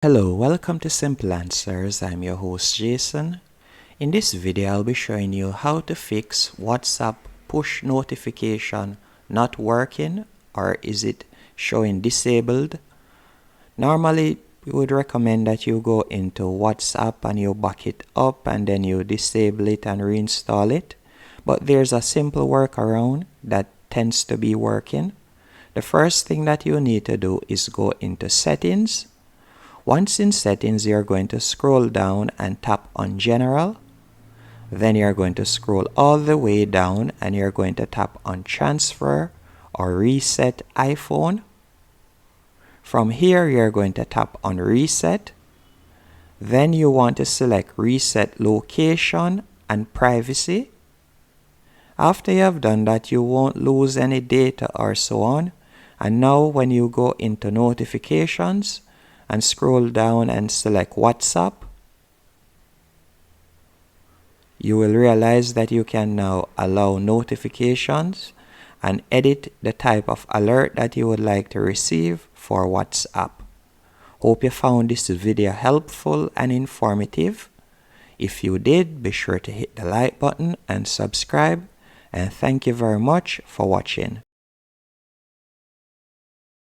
Hello, welcome to Simple Answers. I'm your host Jason. In this video, I'll be showing you how to fix WhatsApp push notification not working, or is it showing disabled. Normally, we would recommend that you go into WhatsApp and you back it up and then you disable it and reinstall it. But there's a simple workaround that tends to be working. The first thing that you need to do is go into Settings. Once in Settings, you're going to scroll down and tap on General. Then you're going to scroll all the way down and you're going to tap on Transfer or Reset iPhone. From here, you're going to tap on Reset. Then you want to select Reset Location and Privacy. After you have done that, you won't lose any data or so on. And now when you go into Notifications, and scroll down and select WhatsApp, you will realize that you can now allow notifications and edit the type of alert that you would like to receive for WhatsApp. Hope you found this video helpful and informative. If you did, be sure to hit the like button and subscribe, and thank you very much for watching.